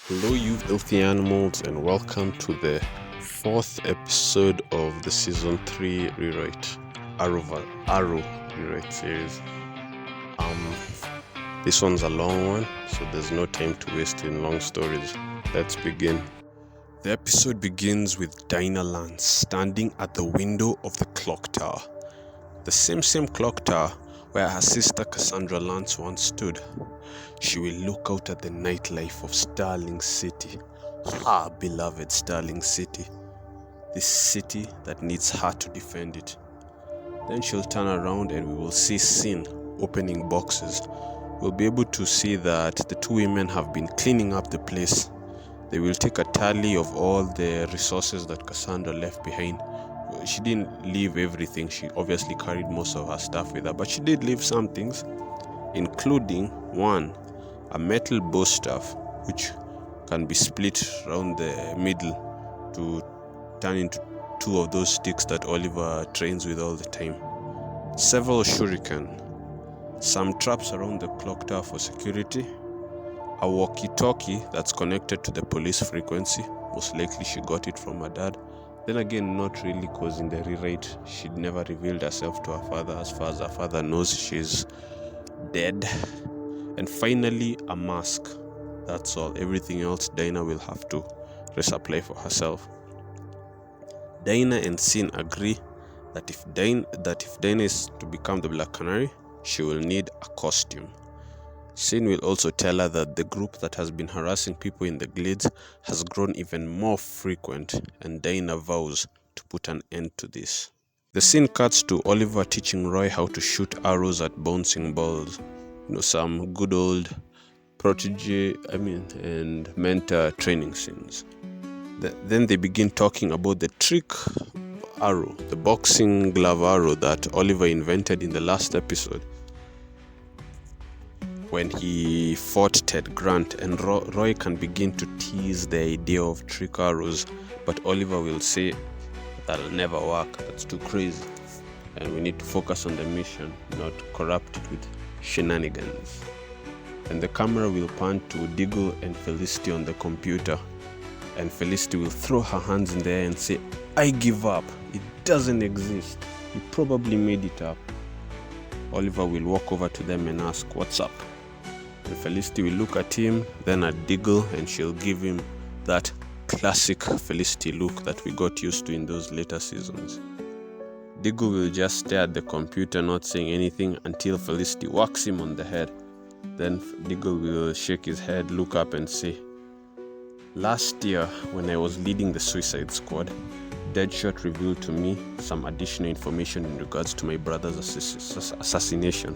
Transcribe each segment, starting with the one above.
Hello, you filthy animals, and welcome to the fourth episode of the season 3 rewrite Arrow rewrite series. This one's a long one, so there's no time to waste in long stories. Let's begin. The episode begins with Dinah Lance standing at the window of the clock tower, the same clock tower where her sister Cassandra Lance once stood. She will look out at the nightlife of Starling City, her beloved Starling City, this city that needs her to defend it. Then she'll turn around and we will see Sin opening boxes. We'll be able to see that the two women have been cleaning up the place. They will take a tally of all the resources that Cassandra left behind. She didn't leave everything. She obviously carried most of her stuff with her, but she did leave some things, including a metal bow staff, which can be split around the middle to turn into two of those sticks that Oliver trains with all the time, several shuriken, some traps around the clock tower for security, a walkie-talkie that's connected to the police frequency. Most likely she got it from her dad. Then again, not really, because in the rewrite she'd never revealed herself to her father. As far as her father knows, she's dead. And finally, a mask. That's all. Everything else Dinah will have to resupply for herself. Dinah and Sin agree that if Dinah is to become the Black Canary, she will need a costume. Sin will also tell her that the group that has been harassing people in the glades has grown even more frequent, and Dinah vows to put an end to this. The scene cuts to Oliver teaching Roy how to shoot arrows at bouncing balls. Some good old protege, and mentor training scenes. Then they begin talking about the trick arrow, the boxing glove arrow that Oliver invented in the last episode when he fought Ted Grant, and Roy can begin to tease the idea of trick arrows, but Oliver will say that'll never work, that's too crazy, and we need to focus on the mission, not corrupt it with shenanigans. And the camera will pan to Diggle and Felicity on the computer, and Felicity will throw her hands in the air and say, "I give up, it doesn't exist, you probably made it up." Oliver will walk over to them and ask, "What's up?" And Felicity will look at him, then at Diggle, and she'll give him that classic Felicity look that we got used to in those later seasons. Diggle will just stare at the computer, not saying anything, until Felicity whacks him on the head. Then Diggle will shake his head, look up and say, "Last year, when I was leading the Suicide Squad, Deadshot revealed to me some additional information in regards to my brother's assassination.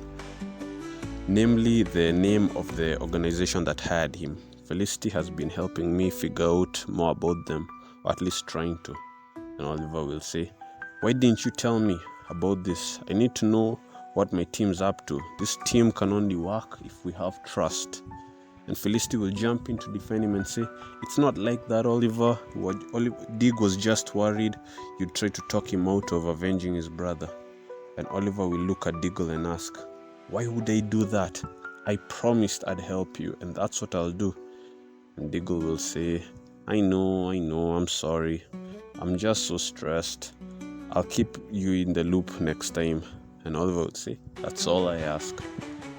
Namely, the name of the organization that hired him. Felicity has been helping me figure out more about them, or at least trying to." And Oliver will say, "Why didn't you tell me about this? I need to know what my team's up to. This team can only work if we have trust." And Felicity will jump in to defend him and say, "It's not like that, Oliver. Dig was just worried you'd try to talk him out of avenging his brother." And Oliver will look at Diggle and ask, "Why would I do that? I promised I'd help you, and that's what I'll do." And Diggle will say, I know, I'm sorry. I'm just so stressed. I'll keep you in the loop next time." And Oliver would say, "That's all I ask."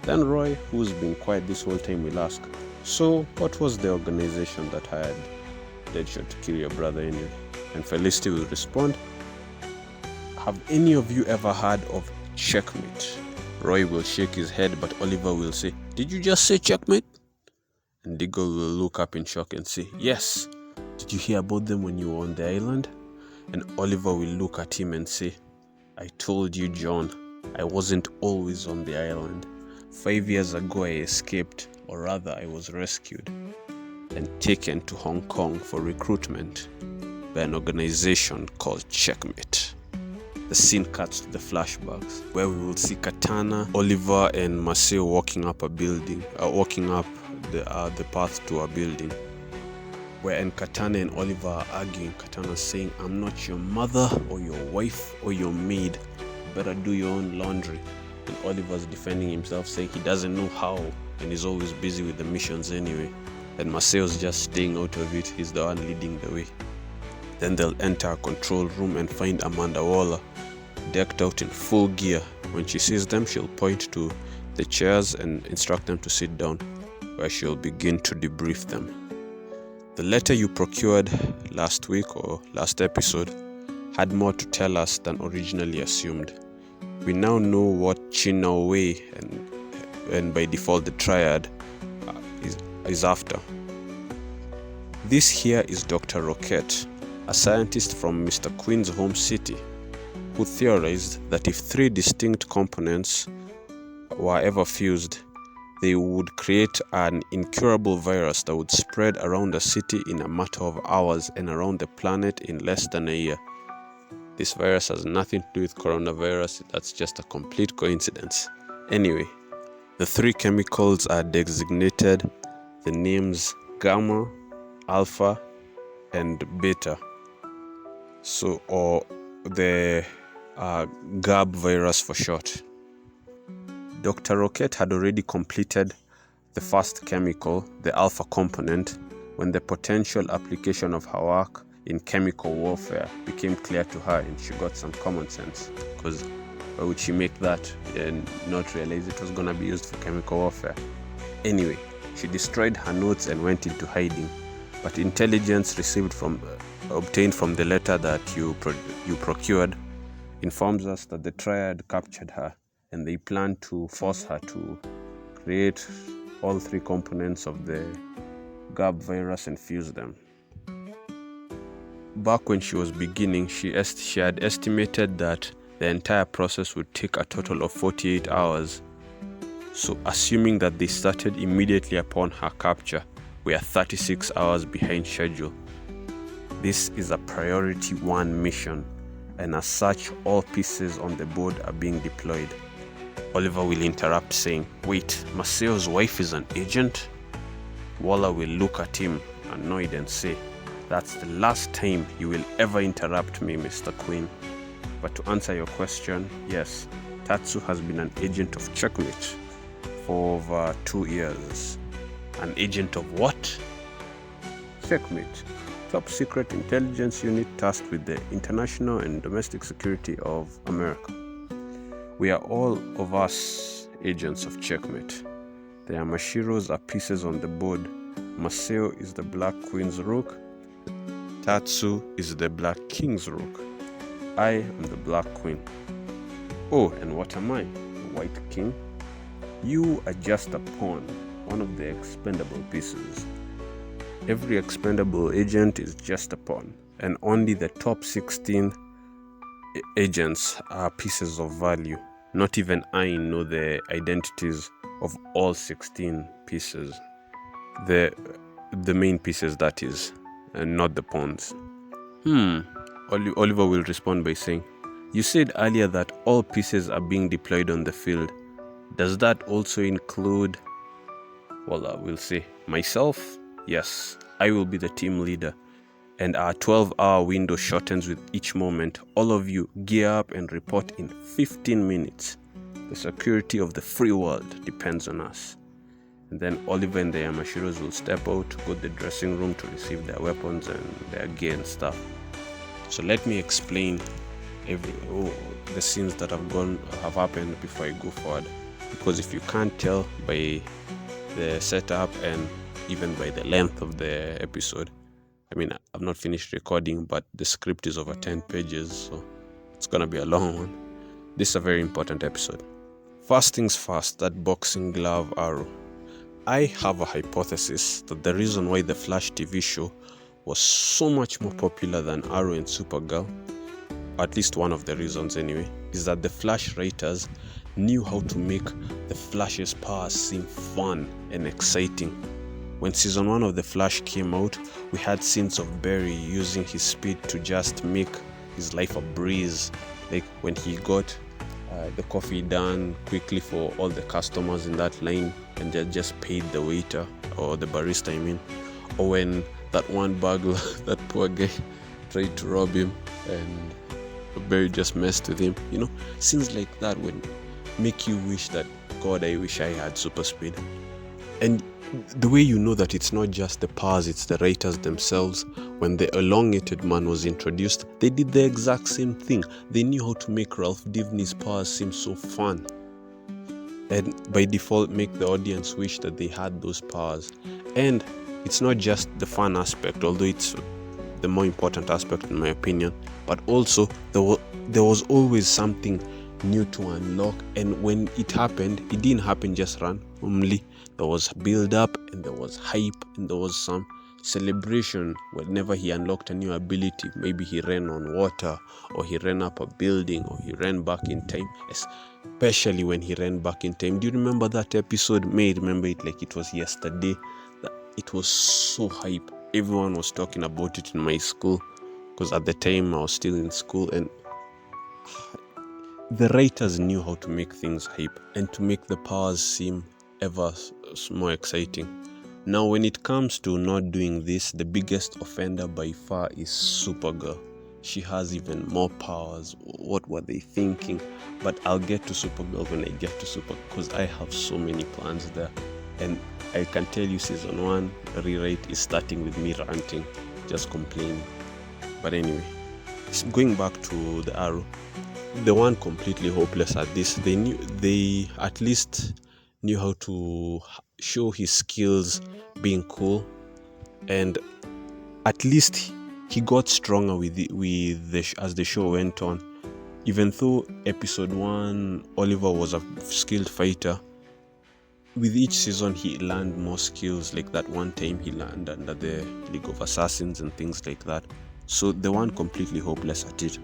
Then Roy, who's been quiet this whole time, will ask, "So, what was the organization that hired Deadshot to kill your brother anyway?" And Felicity will respond, "Have any of you ever heard of Checkmate?" Roy will shake his head, but Oliver will say, "Did you just say Checkmate?" And Diggle will look up in shock and say, "Yes. Did you hear about them when you were on the island?" And Oliver will look at him and say, "I told you, John, I wasn't always on the island. 5 years ago I escaped, or rather I was rescued and taken to Hong Kong for recruitment by an organization called Checkmate." The scene cuts to the flashbacks, where we will see Katana, Oliver, and Maceo walking up the path to a building. Wherein Katana and Oliver are arguing. Katana saying, "I'm not your mother or your wife or your maid. You better do your own laundry." And Oliver's defending himself, saying he doesn't know how and he's always busy with the missions anyway. and Maceo's just staying out of it. He's the one leading the way. Then they'll enter a control room and find Amanda Waller decked out in full gear. When she sees them, she'll point to the chairs and instruct them to sit down, where she'll begin to debrief them. The letter you procured last week or last episode had more to tell us than originally assumed. We now know what China Wei and by default the Triad is after. This here is Dr. Roquette, a scientist from Mr. Quinn's home city, who theorized that if three distinct components were ever fused, they would create an incurable virus that would spread around the city in a matter of hours and around the planet in less than a year. This virus has nothing to do with coronavirus, that's just a complete coincidence. Anyway, the three chemicals are designated the names gamma, alpha, and beta. Or the GAB virus for short. Dr. Roquette had already completed the first chemical, the alpha component, when the potential application of her work in chemical warfare became clear to her, and she got some common sense. Because why would she make that and not realize it was going to be used for chemical warfare? Anyway, she destroyed her notes and went into hiding. But intelligence obtained from the letter that you procured informs us that the Triad captured her, and they plan to force her to create all three components of the GAB virus and fuse them. Back when she was beginning, she had estimated that the entire process would take a total of 48 hours. So assuming that they started immediately upon her capture, we are 36 hours behind schedule. This is a priority 1 mission, and as such, all pieces on the board are being deployed. Oliver will interrupt, saying, "Wait, Maceo's wife is an agent?" Waller will look at him, annoyed, and say, "That's the last time you will ever interrupt me, Mr. Quinn." But to answer your question, yes, Tatsu has been an agent of Checkmate for over 2 years. An agent of what? Checkmate, top secret intelligence unit tasked with the international and domestic security of America. We are all of us agents of Checkmate. The Yamashiros are pieces on the board. Maceo is the Black Queen's rook. Tatsu is the Black King's rook. I am the Black Queen. Oh, and what am I? The White King? You are just a pawn, one of the expendable pieces. Every expendable agent is just a pawn, and only the top 16 agents are pieces of value. Not even I know the identities of all 16 pieces. The main pieces, that is, and not the pawns. Oliver will respond by saying, "You said earlier that all pieces are being deployed on the field. Does that also include..." Well, I will say, "Myself? Yes, I will be the team leader, and our 12-hour window shortens with each moment. All of you gear up and report in 15 minutes. The security of the free world depends on us." And then Oliver and the Yamashiros will step out, go to the dressing room to receive their weapons and their gear and stuff. So let me explain the scenes that have happened before I go forward. Because if you can't tell by the setup and even by the length of the episode, I mean, I've not finished recording, but the script is over 10 pages, so it's gonna be a long one. This is a very important episode. First things first, that boxing glove arrow. I have a hypothesis that the reason why the Flash TV show was so much more popular than Arrow and Supergirl, at least one of the reasons anyway, is that the Flash writers knew how to make the Flash's powers seem fun and exciting. When season 1 of The Flash came out, we had scenes of Barry using his speed to just make his life a breeze. Like when he got the coffee done quickly for all the customers in that line and they just paid the waiter or the barista, I mean. Or when that one burglar, that poor guy, tried to rob him and Barry just messed with him. You know, scenes like that would make you wish that, God, I wish I had super speed. And the way you know that it's not just the powers, it's the writers themselves. When the elongated man was introduced, they did the exact same thing. They knew how to make Ralph Dibny's powers seem so fun, and by default make the audience wish that they had those powers. And it's not just the fun aspect, although it's the more important aspect in my opinion, but also there was always something new to unlock. And when it happened, it didn't happen just randomly. There was build up, and there was hype, and there was some celebration whenever he unlocked a new ability. Maybe he ran on water, or he ran up a building, or he ran back in time. Especially when he ran back in time. Do you remember that episode? May remember it like it was yesterday. It was so hype. Everyone was talking about it in my school, because at the time I was still in school, and the writers knew how to make things hype and to make the powers seem ever more exciting. Now, when it comes to not doing this, the biggest offender by far is Supergirl. She has even more powers. What were they thinking? But I'll get to Supergirl when I get to Supergirl, because I have so many plans there. And I can tell you season 1 rewrite is starting with me ranting, just complaining. But anyway, going back to the Arrow, the one completely hopeless at this. They at least knew how to show his skills being cool, and at least he got stronger as the show went on. Even though episode 1 Oliver was a skilled fighter, with each season he learned more skills. Like that one time he learned under the League of Assassins and things like that. So the one completely hopeless at it,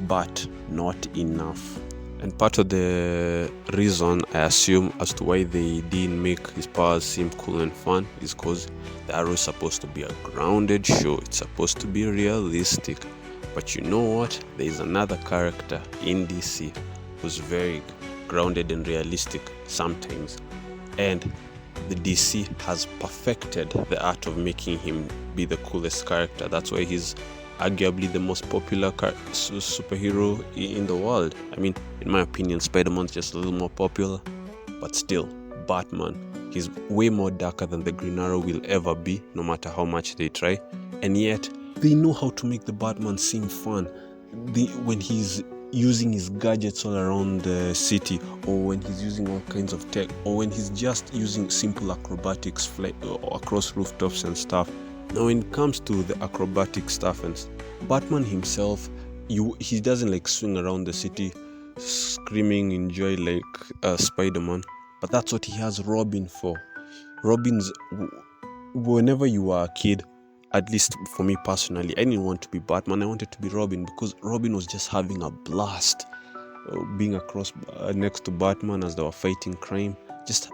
but not enough. And part of the reason, I assume, as to why they didn't make his powers seem cool and fun is because the Arrow is supposed to be a grounded show. It's supposed to be realistic. But you know what? There is another character in DC who's very grounded and realistic sometimes. And the DC has perfected the art of making him be the coolest character. That's why he's arguably the most popular superhero in the world. I mean, in my opinion, Spider-Man's just a little more popular, but still, Batman, he's way more darker than the Green Arrow will ever be, no matter how much they try. And yet, they know how to make the Batman seem fun. When he's using his gadgets all around the city, or when he's using all kinds of tech, or when he's just using simple acrobatics across rooftops and stuff. Now, when it comes to the acrobatic stuff, and Batman himself, he doesn't like swing around the city screaming in joy like Spider-Man, but that's what he has Robin for. Whenever you were a kid, at least for me personally, I didn't want to be Batman. I wanted to be Robin, because Robin was just having a blast being across next to Batman as they were fighting crime, just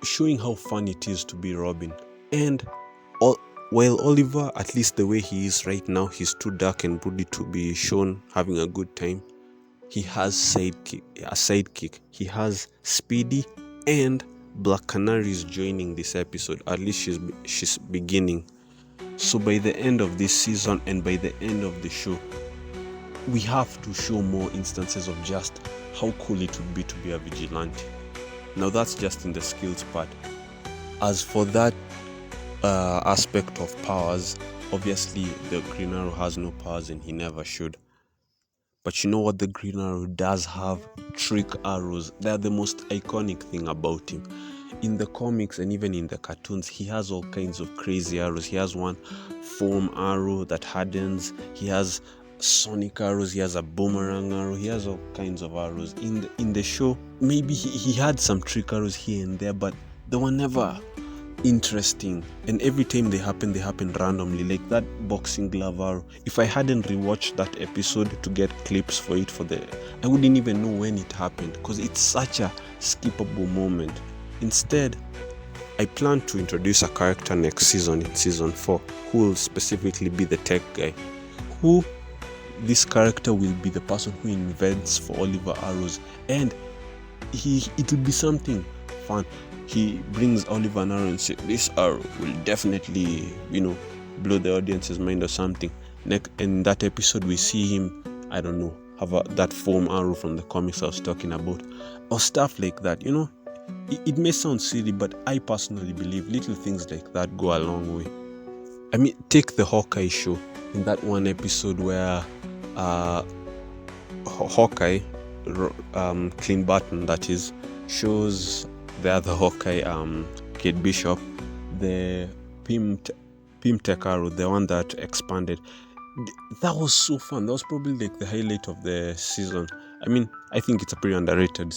showing how fun it is to be Robin. And while Oliver, at least the way he is right now, he's too dark and broody to be shown having a good time. He has a sidekick. He has Speedy, and Black Canary is joining this episode. At least she's beginning. So by the end of this season and by the end of the show, we have to show more instances of just how cool it would be to be a vigilante. Now that's just in the skills part. As for that aspect of powers, obviously the Green Arrow has no powers and he never should. But you know what the Green Arrow does have? Trick arrows. They're the most iconic thing about him. In the comics and even in the cartoons, he has all kinds of crazy arrows. He has one foam arrow that hardens. He has sonic arrows. He has a boomerang arrow. He has all kinds of arrows. In the show, maybe he had some trick arrows here and there, but they were never interesting. And every time they happen randomly, like that boxing glove arrow. If I hadn't rewatched that episode to get clips for it I wouldn't even know when it happened, because it's such a skippable moment. Instead, I plan to introduce a character next season, in season 4, who will specifically be the tech guy. This character will be the person who invents for Oliver arrows, and it will be something fun. He brings Oliver an arrow and says, this arrow will definitely, blow the audience's mind or something. In that episode, we see him, I don't know, have that foam arrow from the comics I was talking about, or stuff like that. it may sound silly, but I personally believe little things like that go a long way. I mean, take the Hawkeye show. In that one episode where Hawkeye, Clint Barton, that is, shows the other Hawkeye, Kate Bishop, the Pym Tekaru, the one that expanded. That was so fun. That was probably like the highlight of the season. I mean, I think it's a pretty underrated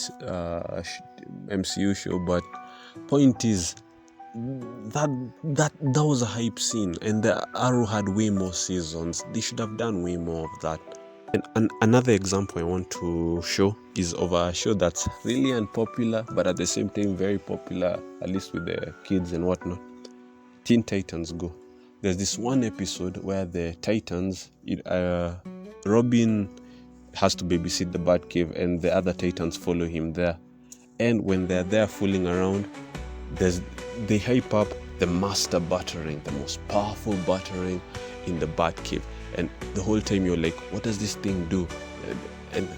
MCU show, but point is that was a hype scene, and the Arrow had way more seasons. They should have done way more of that. And another example I want to show is of a show that's really unpopular, but at the same time very popular, at least with the kids and whatnot. Teen Titans Go. There's this one episode where the Titans, Robin has to babysit the Batcave, and the other Titans follow him there. And when they're there fooling around, they hype up the master Batarang, the most powerful Batarang in the Batcave. And the whole time you're like, what does this thing do? And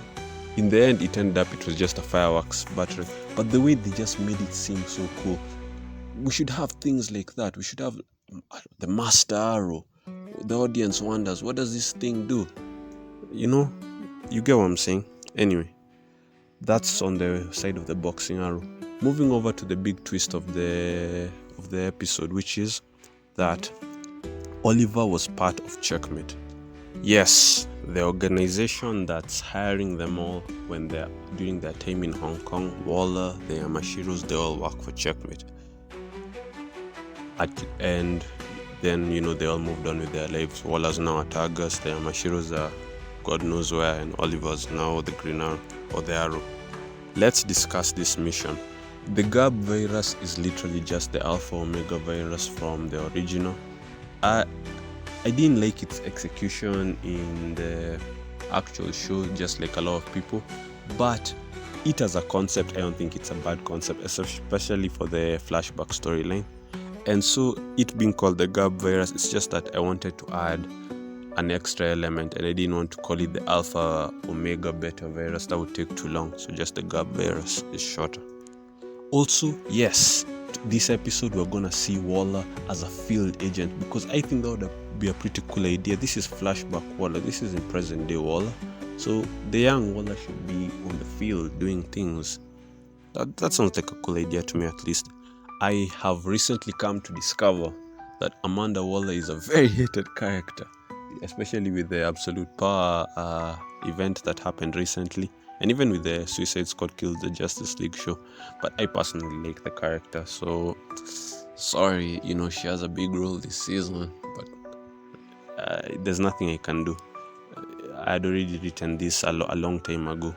in the end, it ended up it was just a fireworks Batarang. But the way they just made it seem so cool. We should have things like that. We should have the Master Arrow. The audience wonders, what does this thing do? You know, you get what I'm saying? Anyway, that's on the side of the boxing arrow. Moving over to the big twist of the episode, which is that Oliver was part of Checkmate. Yes, the organization that's hiring them all when they're doing their time in Hong Kong, Waller, the Yamashiros, they all work for Checkmate. And then, you know, they all moved on with their lives. Waller's now at Argus, the Yamashiros are God knows where, and Oliver's now the Green Arrow or the Arrow. Let's discuss this mission. The Gab virus is literally just the Alpha Omega virus from the original. I didn't like its execution in the actual show, just like a lot of people, but it as a concept, I don't think it's a bad concept, especially for the flashback storyline. And so it being called the Gab virus, it's just that I wanted to add an extra element, and I didn't want to call it the Alpha Omega Beta virus. That would take too long, so just the Gab virus is shorter. Also, yes, this episode we're gonna see Waller as a field agent, because I think that would be a pretty cool idea. This is flashback Waller, this is in present day Waller, so the young Waller should be on the field doing things. That sounds like a cool idea to me, at least. I have recently come to discover that Amanda Waller is a very hated character, especially with the Absolute Power event that happened recently, and even with the Suicide Squad Kills the Justice League show. But I personally like the character, so sorry, you know, she has a big role this season, but there's nothing I can do. I had already written this a long time ago.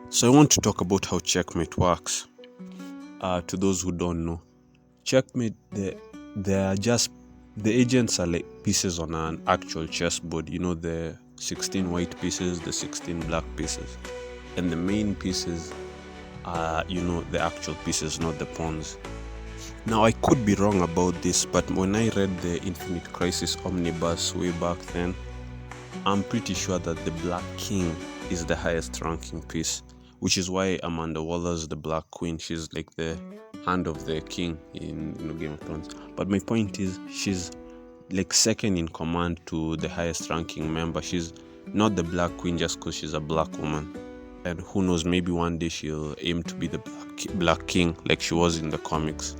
So I want to talk about how Checkmate works. To those who don't know, Checkmate, they're just, the agents are like pieces on an actual chessboard. You know, the 16 white pieces, the 16 black pieces, and the main pieces are, you know, the actual pieces, not the pawns. Now, I could be wrong about this, but when I read the Infinite Crisis Omnibus way back then, I'm pretty sure that the Black King is the highest ranking piece, which is why Amanda Waller's the Black Queen. She's like the hand of the king in Game of Thrones. But my point is, she's like second in command to the highest ranking member. She's not the Black Queen just because she's a black woman. And who knows, maybe one day she'll aim to be the Black King like she was in the comics.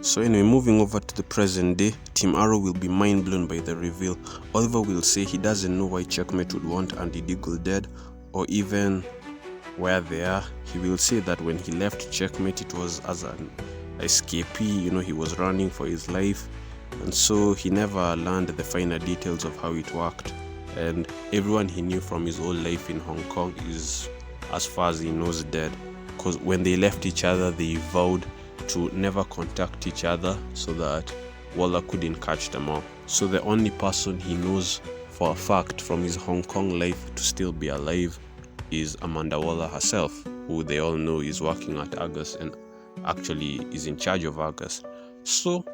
So anyway, moving over to the present day, Team Arrow will be mind blown by the reveal. Oliver will say he doesn't know why Checkmate would want Andy Diggle dead, or even where they are. He will say that when he left Checkmate, it was as an escapee, you know, he was running for his life, and so he never learned the finer details of how it worked. And everyone he knew from his whole life in Hong Kong is, as far as he knows, dead, because when they left each other, they vowed to never contact each other so that Waller couldn't catch them all. So the only person he knows for a fact from his Hong Kong life to still be alive is Amanda Waller herself, who they all know is working at Argus and actually is in charge of Argus. So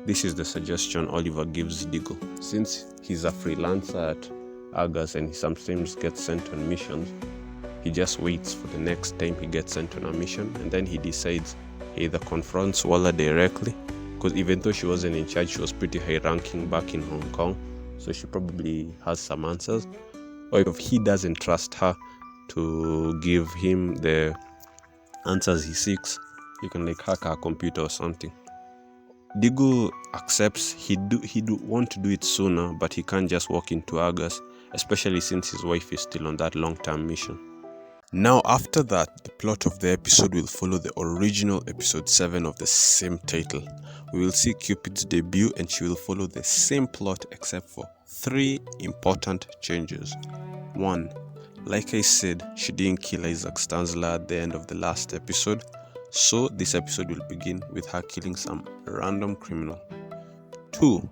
this is the suggestion Oliver gives Diggle. Since he's a freelancer at Argus and he sometimes gets sent on missions, he just waits for the next time he gets sent on a mission, and then he decides he either confronts Waller directly, because even though she wasn't in charge, she was pretty high ranking back in Hong Kong, so she probably has some answers. Or if he doesn't trust her to give him the answers he seeks, he can like hack her computer or something. Diggle accepts he'd want to do it sooner, but he can't just walk into Argus, especially since his wife is still on that long-term mission. Now after that, the plot of the episode will follow the original episode 7 of the same title. We will see Cupid's debut, and she will follow the same plot except for 3 important changes. 1. Like I said, she didn't kill Isaac Stanzler at the end of the last episode, so this episode will begin with her killing some random criminal. 2.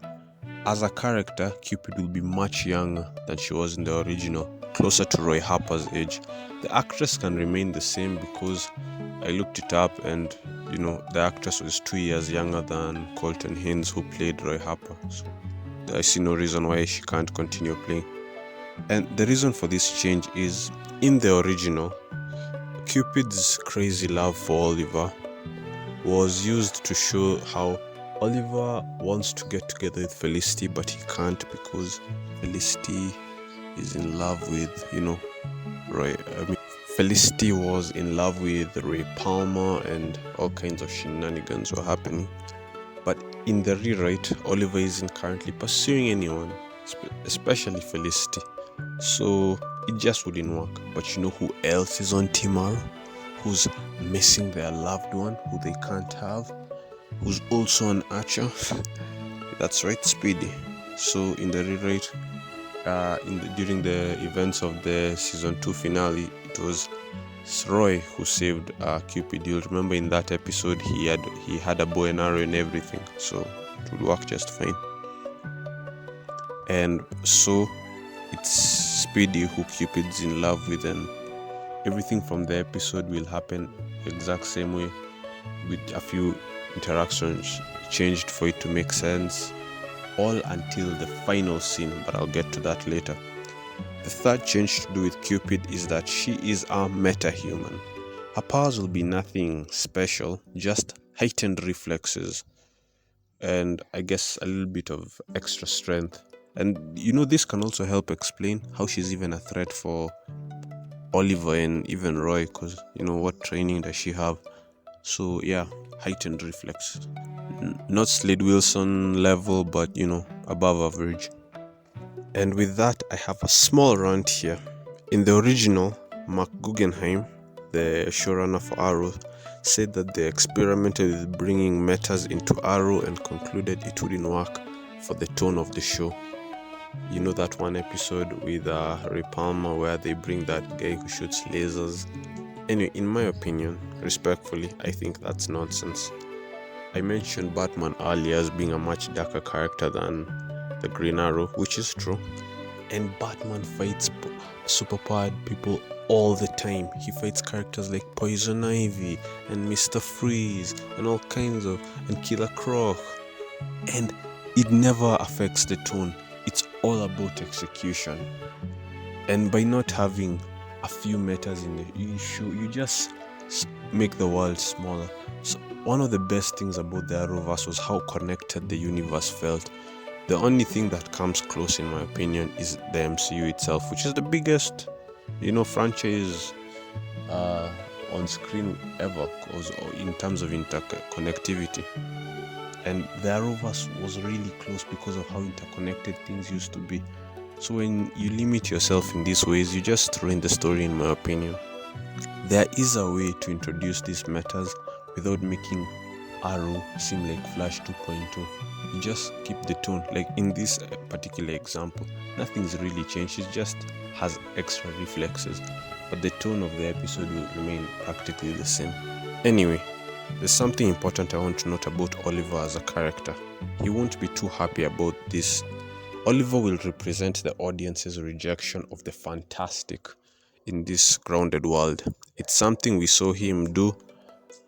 As a character, Cupid will be much younger than she was in the original, closer to Roy Harper's age. The actress can remain the same because I looked it up, and the actress was 2 years younger than Colton Haynes, who played Roy Harper. So I see no reason why she can't continue playing. And the reason for this change is, in the original, Cupid's crazy love for Oliver was used to show how Oliver wants to get together with Felicity, but he can't because Felicity is in love with, Roy. Felicity was in love with Ray Palmer, and all kinds of shenanigans were happening. But in the rewrite, Oliver isn't currently pursuing anyone, especially Felicity. So it just wouldn't work. But you know who else is on Team Arrow? Who's missing their loved one who they can't have? Who's also an archer? That's right, Speedy. So in the rewrite, during the events of the season 2 finale, it was Roy who saved Cupid. You'll remember in that episode he had a bow and arrow and everything, so it would work just fine. And so it's Speedy who Cupid's in love with, and everything from the episode will happen exact same way, with a few interactions changed for it to make sense, all until the final scene, but I'll get to that later. The third change to do with Cupid is that she is a meta-human. Her powers will be nothing special, just heightened reflexes, and I guess a little bit of extra strength. And this can also help explain how she's even a threat for Oliver and even Roy, because what training does she have? So yeah, heightened reflex. Not Slade Wilson level, but above average. And with that, I have a small rant here. In the original, Mark Guggenheim, the showrunner for Arrow, said that they experimented with bringing metas into Arrow and concluded it wouldn't work for the tone of the show. That one episode with Ray Palmer where they bring that guy who shoots lasers. Anyway, in my opinion, respectfully, I think that's nonsense. I mentioned Batman earlier as being a much darker character than the Green Arrow, which is true. And Batman fights superpowered people all the time. He fights characters like Poison Ivy and Mr. Freeze and all kinds of, and Killer Croc. And it never affects the tone. It's all about execution. And by not having a few metas in the issue, you just make the world smaller. So one of the best things about the Arrowverse was how connected the universe felt. The only thing that comes close, in my opinion, is the MCU itself, which is the biggest, franchise on screen ever, in terms of interconnectivity. And the Arrowverse was really close because of how interconnected things used to be. So when you limit yourself in these ways, you just ruin the story, in my opinion. There is a way to introduce these metas without making Arrow seem like Flash 2.2. You just keep the tone. Like in this particular example, nothing's really changed. She just has extra reflexes, but the tone of the episode will remain practically the same. Anyway, there's something important I want to note about Oliver as a character. He won't be too happy about this. Oliver will represent the audience's rejection of the fantastic in this grounded world. It's something we saw him do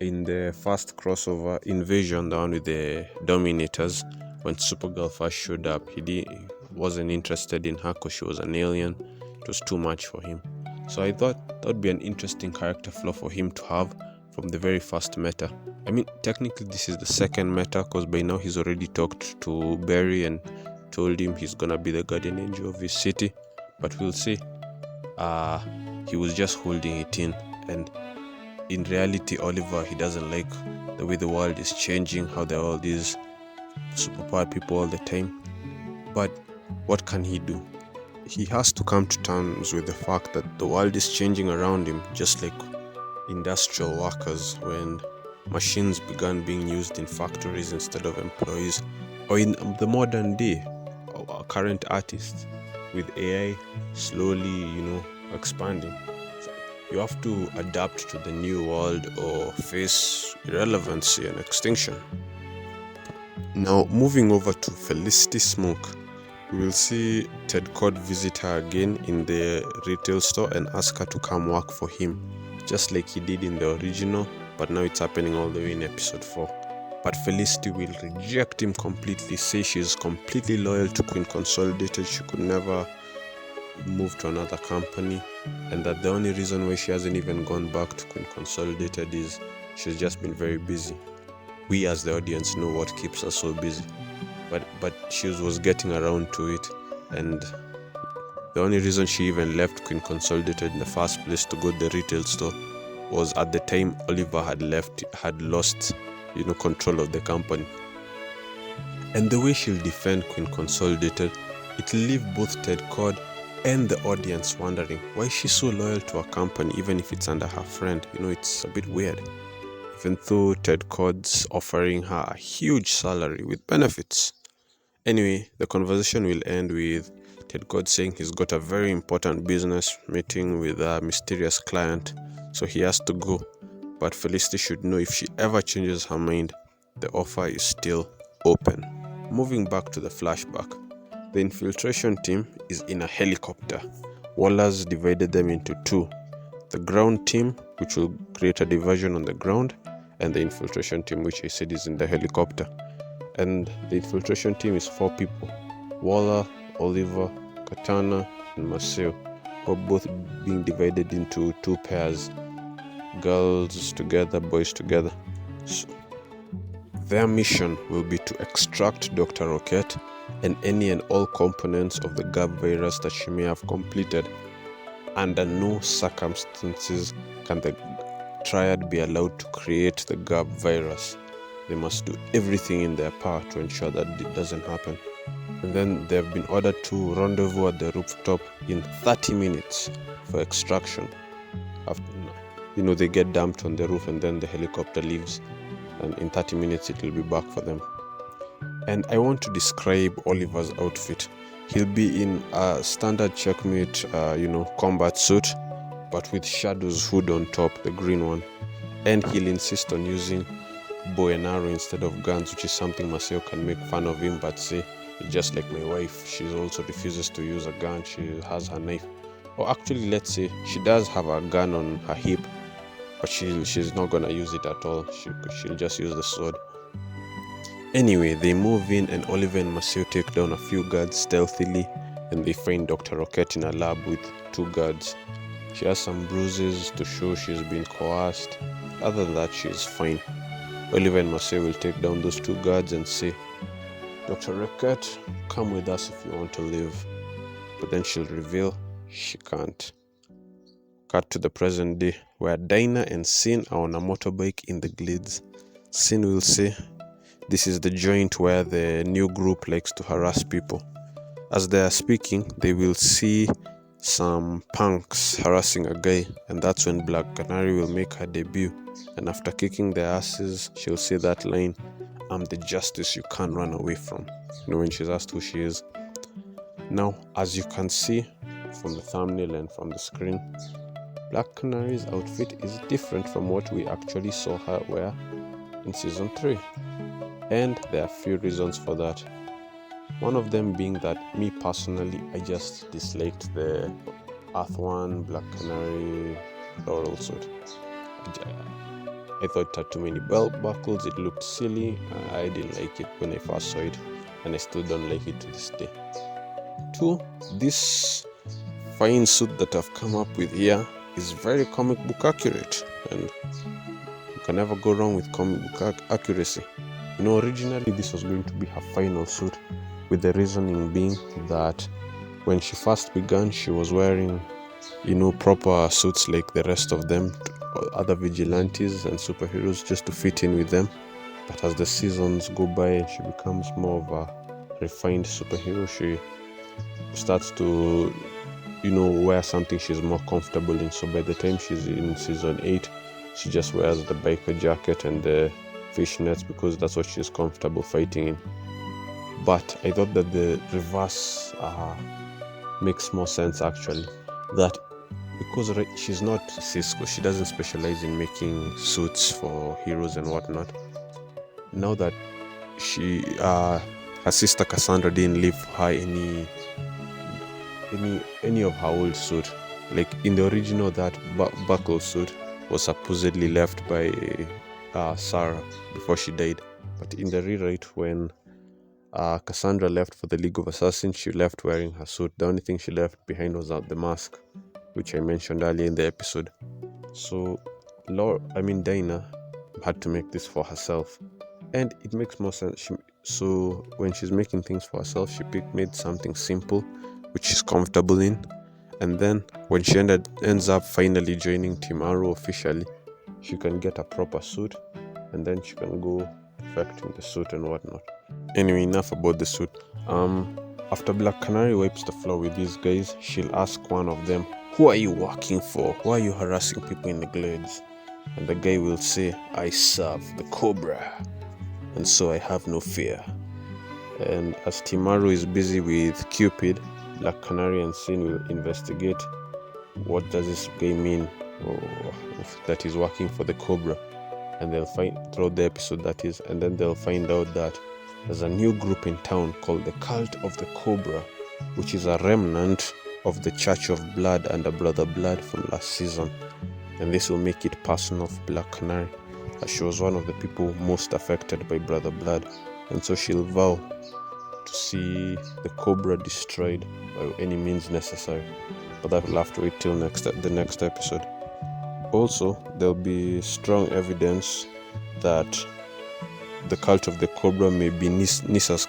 in the first crossover Invasion, the one with the Dominators. When Supergirl first showed up, he wasn't interested in her because she was an alien. It was too much for him. So I thought that would be an interesting character flaw for him to have from the very first meta. I mean, technically this is the second meta, because by now he's already talked to Barry and told him he's gonna be the guardian angel of his city. But we'll see. He was just holding it in, and in reality, Oliver, he doesn't like the way the world is changing, how there are all these superpowered people all the time. But what can he do? He has to come to terms with the fact that the world is changing around him, just like industrial workers when machines began being used in factories instead of employees, or in the modern day, our current artists with AI slowly, expanding. So you have to adapt to the new world or face irrelevancy and extinction. Now, moving over to Felicity Smoke, we will see Ted Kord visit her again in the retail store and ask her to come work for him, just like he did in the original, but now it's happening all the way in episode 4. But Felicity will reject him completely, say she's completely loyal to Queen Consolidated, she could never move to another company, and that the only reason why she hasn't even gone back to Queen Consolidated is she's just been very busy. We as the audience know what keeps her so busy, but she was getting around to it, and the only reason she even left Queen Consolidated in the first place to go to the retail store was at the time Oliver had lost control of the company. And the way she'll defend Queen Consolidated, it'll leave both Ted Kord and the audience wondering why she's so loyal to a company even if it's under her friend. It's a bit weird, even though Ted Kord's offering her a huge salary with benefits. Anyway, the conversation will end with Ted Kord saying he's got a very important business meeting with a mysterious client, so he has to go. But Felicity should know if she ever changes her mind, the offer is still open. Moving back to the flashback, the infiltration team is in a helicopter. Waller's divided them into two: the ground team, which will create a diversion on the ground, and the infiltration team, which I said is in the helicopter. And the infiltration team is 4 people: Waller, Oliver, Katana, and Maceo, who are both being divided into 2 pairs, girls together, boys together. So their mission will be to extract Dr. Roquette and any and all components of the GAP virus that she may have completed. Under no circumstances can the Triad be allowed to create the GAP virus. They must do everything in their power to ensure that it doesn't happen. And then they've been ordered to rendezvous at the rooftop in 30 minutes for extraction. After, they get dumped on the roof and then the helicopter leaves, and in 30 minutes it will be back for them. And I want to describe Oliver's outfit. He'll be in a standard checkmate, combat suit, but with Shadow's hood on top, the green one. And he'll insist on using bow and arrow instead of guns, which is something Maceo can make fun of him, but say, just like my wife, she also refuses to use a gun, she has her knife. Or actually, let's say, she does have a gun on her hip, but she's not gonna use it at all, she'll just use the sword. Anyway, they move in and Oliver and Maceo take down a few guards stealthily, and they find Dr. Roquette in a lab with 2 guards. She has some bruises to show she's been coerced. Other than that, she's fine. Oliver and Maceo will take down those 2 guards and say, "Dr. Roquette, come with us if you want to live." But then she'll reveal she can't. Cut to the present day, where Dinah and Sin are on a motorbike in the glades. Sin will say, "This is the joint where the new group likes to harass people." As they are speaking, they will see some punks harassing a guy, and that's when Black Canary will make her debut. And after kicking their asses, she'll say that line, "I'm the justice you can't run away from," when she's asked who she is. Now, as you can see from the thumbnail and from the screen, Black Canary's outfit is different from what we actually saw her wear in season 3. And there are a few reasons for that. One of them being that me personally, I just disliked the Earth One, Black Canary, floral suit. I thought it had too many belt buckles, it looked silly, I didn't like it when I first saw it, and I still don't like it to this day. 2, this fine suit that I've come up with here is very comic book accurate, and you can never go wrong with comic book accuracy. Originally this was going to be her final suit, with the reasoning being that when she first began, she was wearing, proper suits like the rest of them, other vigilantes and superheroes, just to fit in with them. But as the seasons go by and she becomes more of a refined superhero, she starts to, wear something she's more comfortable in. So by the time she's in season 8, she just wears the biker jacket and the fishnets because that's what she's comfortable fighting in. But I thought that the reverse makes more sense actually. That because she's not Cisco, she doesn't specialize in making suits for heroes and whatnot. Now that her sister Cassandra didn't leave her any of her old suit. Like in the original, that buckle suit was supposedly left by Sarah before she died. But in the rewrite, when Cassandra left for the League of Assassins, she left wearing her suit. The only thing she left behind was the mask, which I mentioned earlier in the episode. So Dinah had to make this for herself, and it makes more sense. So when she's making things for herself, she made something simple, which she's comfortable in, and then when she ends up finally joining Team Arrow officially, she can get a proper suit, and then she can go perfecting the suit and whatnot. Anyway, enough about the suit. After Black Canary wipes the floor with these guys, she'll ask one of them, "Who are you working for? Why are you harassing people in the glades?" And the guy will say, "I serve the Cobra, and so I have no fear." And as Team Arrow is busy with Cupid, Black Canary and Sin will investigate what does this guy mean, or that he's working for the Cobra. And they'll find throughout the episode, that is, and then they'll find out that there's a new group in town called the Cult of the Cobra, which is a remnant of the Church of Blood under Brother Blood from last season. And this will make it personal for Black Canary, as she was one of the people most affected by Brother Blood, and so she'll vow to see the Cobra destroyed by any means necessary. But that will have to wait till the next episode. Also, there'll be strong evidence that the Cult of the Cobra may be Nissa's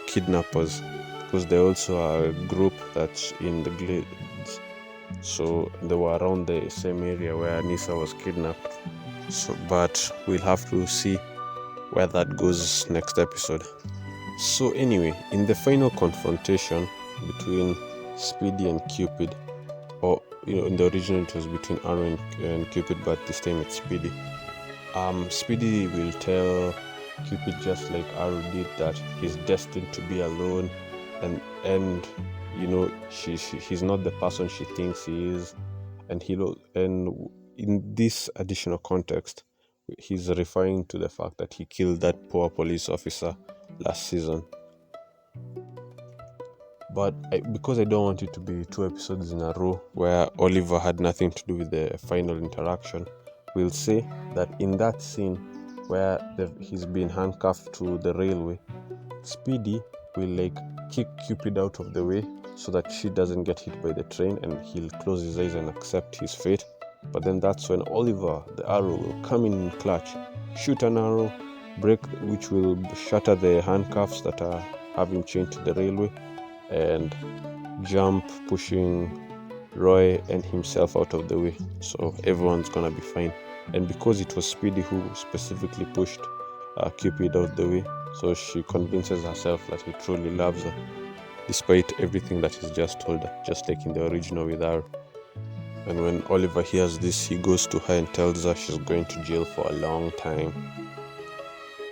kidnappers, because they also are a group that's in the glades. So they were around the same area where Nissa was kidnapped. But we'll have to see where that goes next episode. So anyway, in the final confrontation between Speedy and Cupid, or in the original it was between Arrow and Cupid, but this time it's Speedy. Speedy will tell Cupid, just like Arrow did, that he's destined to be alone, and he's not the person she thinks he is, and in this additional context, he's referring to the fact that he killed that poor police officer last season. But because I don't want it to be 2 episodes in a row where Oliver had nothing to do with the final interaction, we'll say that in that scene where he's been handcuffed to the railway, Speedy will kick Cupid out of the way so that she doesn't get hit by the train, and he'll close his eyes and accept his fate. But then that's when Oliver, the Arrow, will come in clutch, shoot an arrow, which will shatter the handcuffs that have him chained to the railway, and jump, pushing Roy and himself out of the way. So everyone's gonna be fine. And because it was Speedy who specifically pushed Cupid out the way, so she convinces herself that he truly loves her, despite everything that he's just told her, just like in the original with Arrow. And when Oliver hears this, he goes to her and tells her she's going to jail for a long time.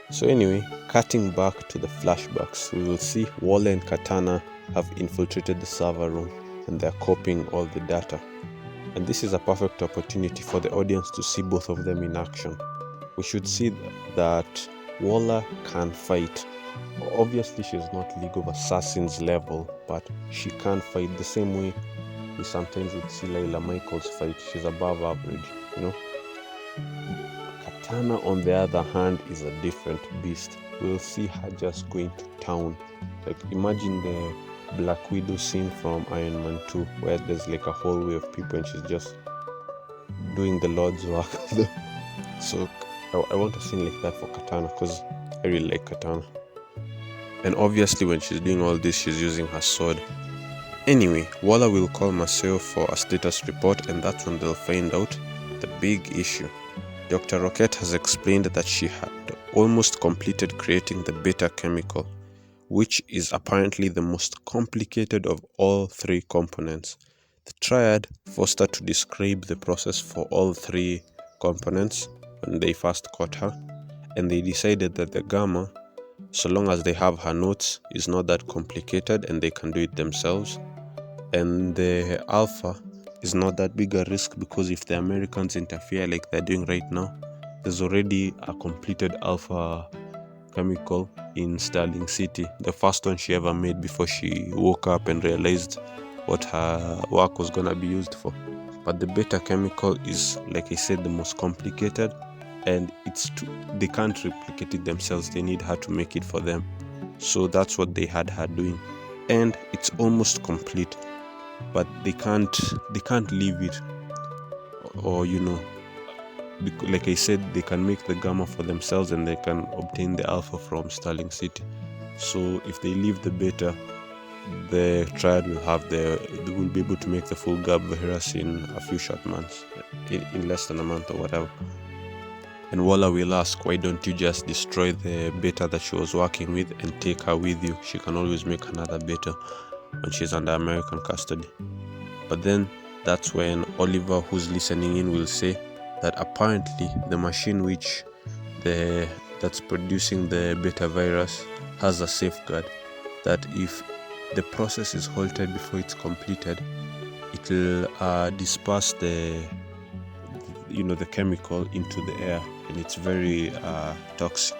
So anyway, cutting back to the flashbacks, we will see Waller and Katana have infiltrated the server room, and they're copying all the data. And this is a perfect opportunity for the audience to see both of them in action. We should see that Waller can fight. Obviously, she's not League of Assassins level, but she can fight the same way we sometimes would see Layla Michaels fight. She's above average, Katana, on the other hand, is a different beast. We'll see her just going to town. Imagine the Black Widow scene from Iron Man 2, where there's like a hallway of people and she's just doing the Lord's work. So I want a scene like that for Katana, because I really like Katana. And obviously when she's doing all this, she's using her sword. Anyway, Waller will call Maceo for a status report, and that's when they'll find out the big issue. Dr. Rocket has explained that she had almost completed creating the beta chemical, which is apparently the most complicated of all three components. The Triad forced her to describe the process for all three components when they first caught her, and they decided that the Gamma, so long as they have her notes, is not that complicated and they can do it themselves. And the Alpha is not that big a risk, because if the Americans interfere like they're doing right now, there's already a completed Alpha chemical in Sterling City, the first one she ever made before she woke up and realized what her work was gonna be used for. But the beta chemical is, like I said, the most complicated, and they can't replicate it themselves. They need her to make it for them. So that's what they had her doing, and it's almost complete. But they can't leave it, or like I said, they can make the Gamma for themselves and they can obtain the Alpha from Sterling City. So if they leave the beta, the Triad they will be able to make the full Gab virus in a few short months, in less than a month or whatever. And Waller will ask, why don't you just destroy the beta that she was working with and take her with you? She can always make another beta when she's under American custody. But then that's when Oliver, who's listening in, will say that apparently the machine that's producing the beta virus has a safeguard, that if the process is halted before it's completed, it will disperse the chemical into the air, and it's very toxic,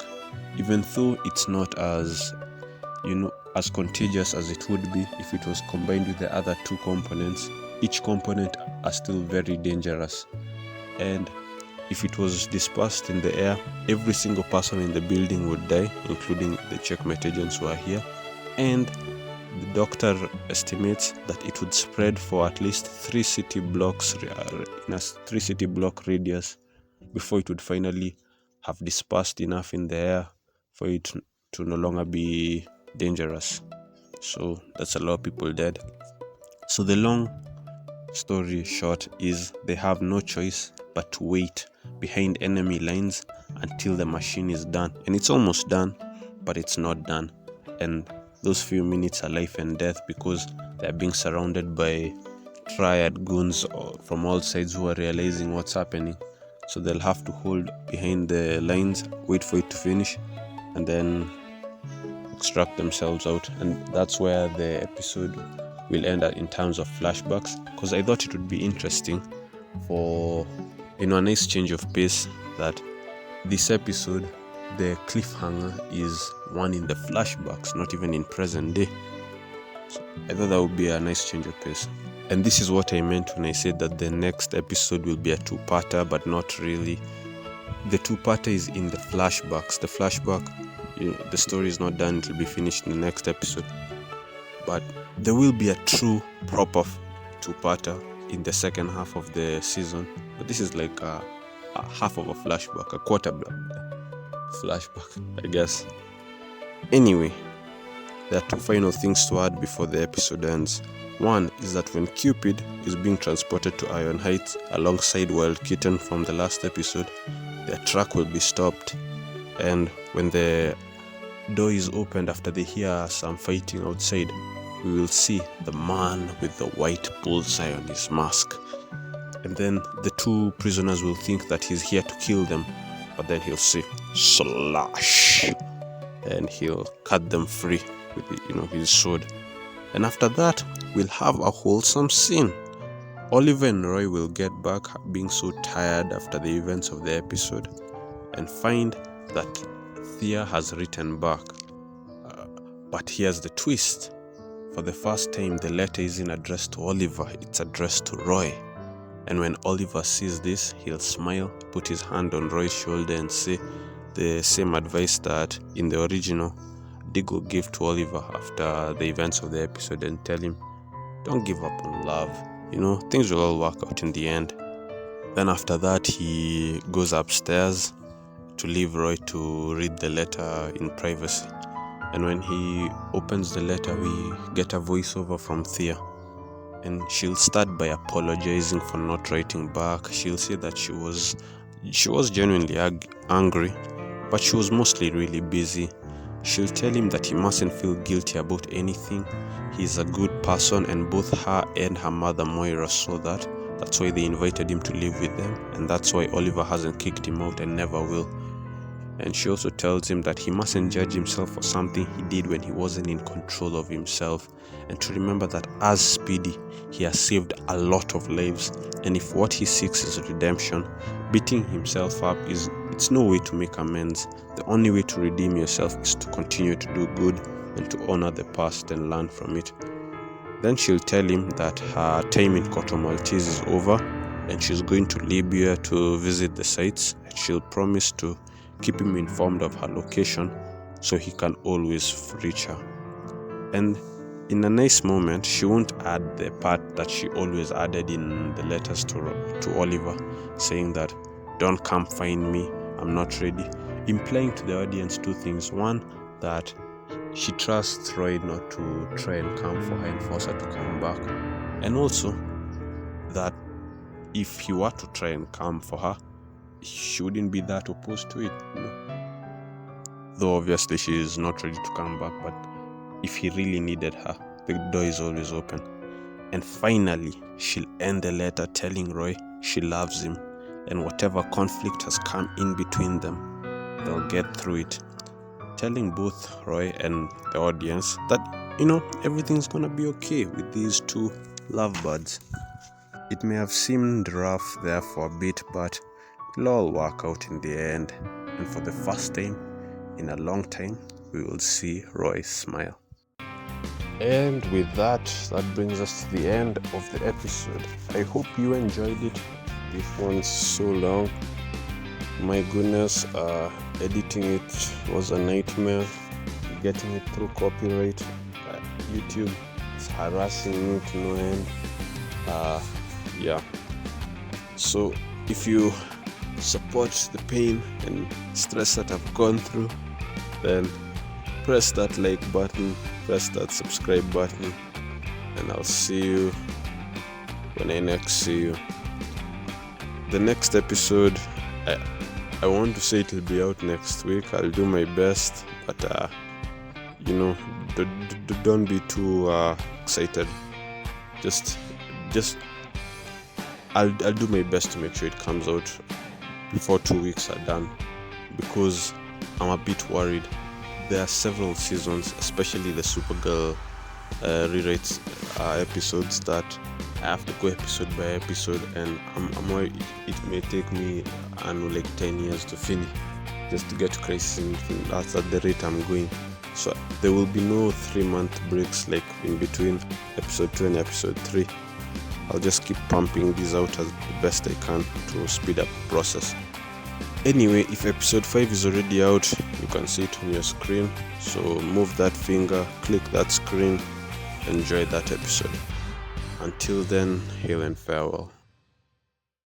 even though it's not as contagious as it would be if it was combined with the other two components. Each component are still very dangerous, and if it was dispersed in the air, every single person in the building would die, including the checkmate agents who are here. And the doctor estimates that it would spread for at least 3 city blocks in a 3 city block radius before it would finally have dispersed enough in the air for it to no longer be dangerous. So that's a lot of people dead. So the long story short is they have no choice but to wait behind enemy lines until the machine is done. And it's almost done, but it's not done. And those few minutes are life and death, because they're being surrounded by Triad goons from all sides who are realizing what's happening. So they'll have to hold behind the lines, wait for it to finish, and then extract themselves out. And that's where the episode will end in terms of flashbacks, because I thought it would be interesting for a nice change of pace, that this episode, the cliffhanger is one in the flashbacks, not even in present day. So I thought that would be a nice change of pace. And this is what I meant when I said that the next episode will be a two-parter, but not really. The two-parter is in the flashbacks. The flashback, the story is not done, it will be finished in the next episode. But there will be a true, proper two-parter in the second half of the season. But this is like a half of a flashback, a quarter flashback, I guess. Anyway, there are two final things to add before the episode ends. One is that when Cupid is being transported to Iron Heights alongside Wild Kitten from the last episode, their truck will be stopped, and when the door is opened after they hear some fighting outside, we will see the man with the white bullseye on his mask. And then the two prisoners will think that he's here to kill them, but then he'll say slash, and he'll cut them free with his sword. And after that, we'll have a wholesome scene. Oliver and Roy will get back, being so tired after the events of the episode, and find that Thea has written back. But here's the twist. For the first time, the letter isn't addressed to Oliver, it's addressed to Roy. And when Oliver sees this, he'll smile, put his hand on Roy's shoulder and say the same advice that in the original Dig will give to Oliver after the events of the episode and tell him, don't give up on love. Things will all work out in the end. Then after that, he goes upstairs to leave Roy to read the letter in privacy. And when he opens the letter, we get a voiceover from Thea. And she'll start by apologizing for not writing back. She'll say that she was genuinely angry, but she was mostly really busy. She'll tell him that he mustn't feel guilty about anything. He's a good person, and both her and her mother Moira saw that. That's why they invited him to live with them, and that's why Oliver hasn't kicked him out and never will. And she also tells him that he mustn't judge himself for something he did when he wasn't in control of himself, and to remember that as Speedy, he has saved a lot of lives, and if what he seeks is redemption, beating himself up it's no way to make amends. The only way to redeem yourself is to continue to do good and to honor the past and learn from it. Then she'll tell him that her time in Corto Maltese is over and she's going to Libya to visit the sites, and she'll promise to keep him informed of her location so he can always reach her. And in a nice moment, she won't add the part that she always added in the letters to Oliver, saying that, don't come find me, I'm not ready, implying to the audience two things. One, that she trusts Roy not to try and come for her and force her to come back, and also that if he were to try and come for her, she wouldn't be that opposed to it. Though obviously she is not ready to come back, but if he really needed her, the door is always open. And finally, she'll end the letter telling Roy she loves him, and whatever conflict has come in between them, they'll get through it, telling both Roy and the audience that everything's gonna be okay with these two lovebirds. It may have seemed rough there for a bit, but it'll all work out in the end, and for the first time in a long time, we will see Roy smile. And with that brings us to the end of the episode. I hope you enjoyed it. This one's so long. My goodness, editing it was a nightmare. Getting it through copyright. YouTube is harassing me to no end. So if you support the pain and stress that I've gone through, then press that like button, press that subscribe button, and I'll see you when I next see you. The next episode, I want to say it'll be out next week. I'll do my best, but don't be too excited. Just I'll do my best to make sure it comes out before 2 weeks are done, because I'm a bit worried. There are several seasons, especially the Supergirl rewrites episodes, that I have to go episode by episode, and I'm worried it may take me 10 years to finish, just to get to Crisis on Infinite. That's at the rate I'm going. So there will be no 3-month breaks like in between episode 2 and episode 3. I'll just keep pumping these out as the best I can to speed up the process. Anyway, if episode 5 is already out, you can see it on your screen. So move that finger, click that screen, enjoy that episode. Until then, hail and farewell.